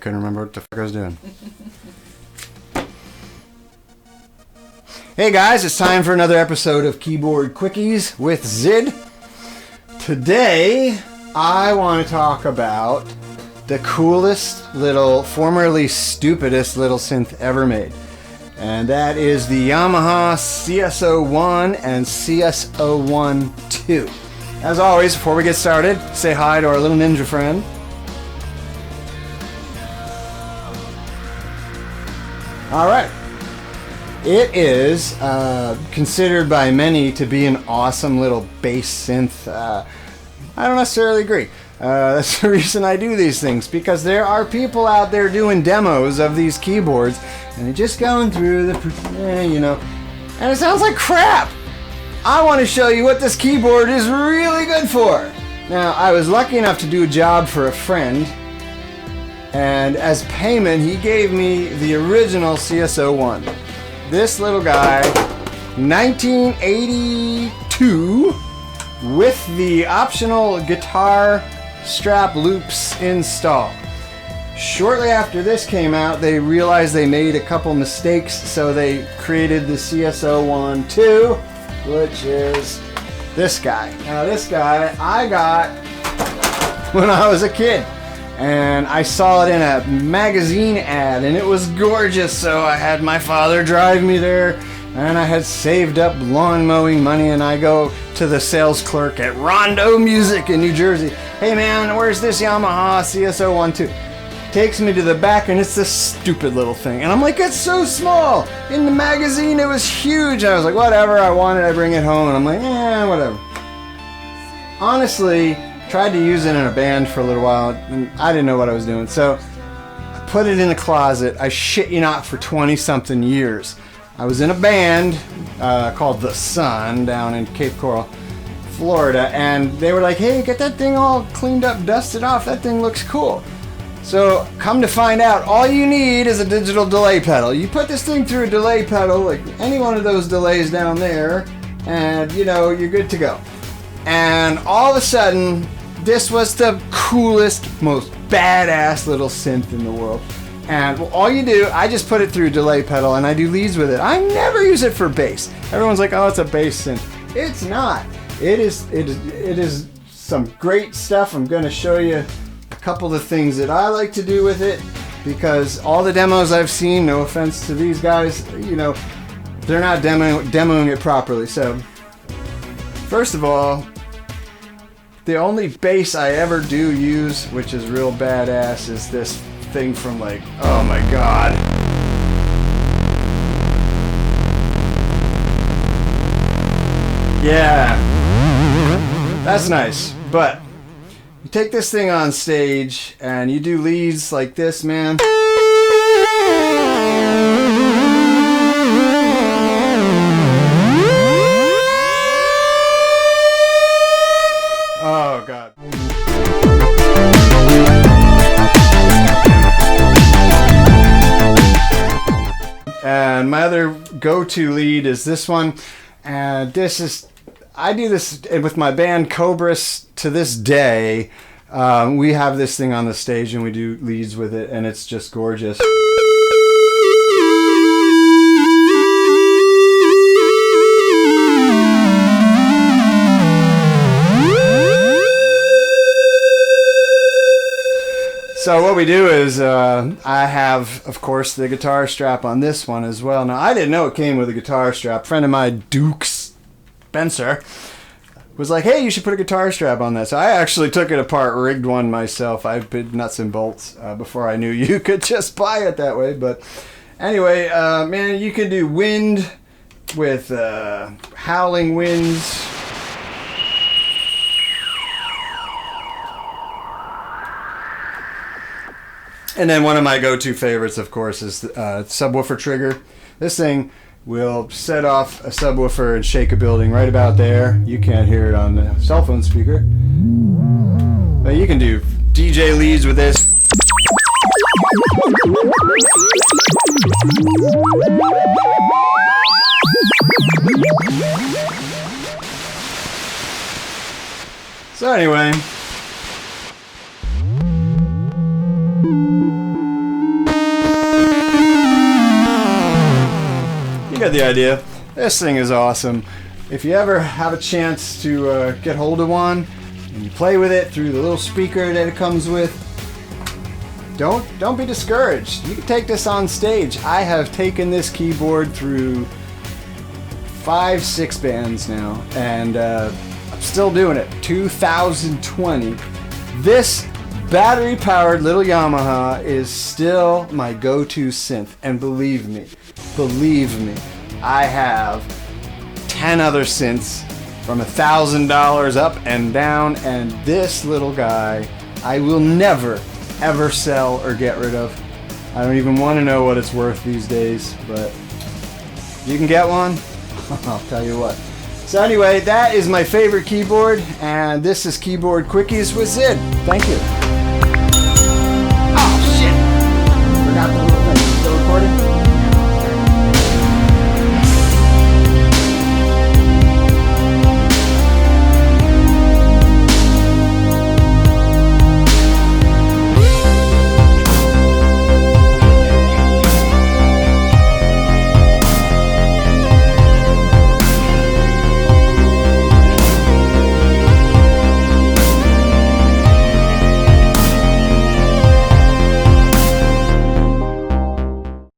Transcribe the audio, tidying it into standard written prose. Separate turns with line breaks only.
couldn't remember what the fuck I was doing. Hey guys, it's time for another episode of Keyboard Quickies with Xid. Today, I want to talk about the coolest little, formerly stupidest little synth ever made. And that is the Yamaha CSO1 and CSO1 II. As always, before we get started, say hi to our little ninja friend. Alright. It is considered by many to be an awesome little bass synth. I don't necessarily agree. That's the reason I do these things, because there are people out there doing demos of these keyboards and they're just going through the, and it sounds like crap. I want to show you what this keyboard is really good for. Now, I was lucky enough to do a job for a friend, and as payment, he gave me the original CSO1. This little guy, 1982, with the optional guitar strap loops installed. Shortly after this came out, they realized they made a couple mistakes, so they created the CSO1 II, which is this guy. Now this guy I got when I was a kid, and I saw it in a magazine ad and it was gorgeous, so I had my father drive me there, and I had saved up lawn mowing money, and I go to the sales clerk at Rondo Music in New Jersey. Hey man, where's this Yamaha CSO1 II? Takes me to the back and it's this stupid little thing. And I'm like, it's so small. In the magazine it was huge. I was like, whatever, I want it, I bring it home. And I'm like, whatever. Honestly, tried to use it in a band for a little while and I didn't know what I was doing. So I put it in the closet. I shit you not, for 20 something years. I was in a band called The Sun down in Cape Coral, Florida, and they were like, hey, get that thing all cleaned up, dusted off, that thing looks cool. So come to find out, all you need is a digital delay pedal. You put this thing through a delay pedal, like any one of those delays down there, and you're good to go. And all of a sudden, this was the coolest, most badass little synth in the world. And all you do, I just put it through a delay pedal and I do leads with it. I never use it for bass. Everyone's like, oh, it's a bass synth. It's not. It is some great stuff. I'm going to show you a couple of things that I like to do with it, because all the demos I've seen, no offense to these guys, they're not demoing it properly. So, first of all, the only bass I ever do use, which is real badass, is this thing from oh my god. Yeah. That's nice. But you take this thing on stage and you do leads like this, man. Oh god. And my other go-to lead is this one, and I do this with my band COBRESS to this day. We have this thing on the stage and we do leads with it, and it's just gorgeous. So what we do is, I have, of course, the guitar strap on this one as well. Now, I didn't know it came with a guitar strap. A friend of mine, Duke Spencer, was like, hey, you should put a guitar strap on that. So I actually took it apart, rigged one myself. I bid nuts and bolts before I knew you could just buy it that way. But anyway, man, you can do wind with howling winds. And then one of my go-to favorites, of course, is subwoofer trigger. This thing will set off a subwoofer and shake a building right about there. You can't hear it on the cell phone speaker. But you can do DJ leads with this. So anyway, You got the idea. This thing is awesome. If you ever have a chance to get hold of one and you play with it through the little speaker that it comes with, don't be discouraged. You can take this on stage. I have taken this keyboard through 5-6 bands now, and I'm still doing it. 2020. This battery-powered little Yamaha is still my go-to synth, and believe me, I have 10 other synths from $1,000 up and down, and this little guy I will never ever sell or get rid of. I don't even want to know what it's worth these days, but you can get one. I'll tell you what. So anyway, that is my favorite keyboard, and this is Keyboard Quickies with Xid. Thank you.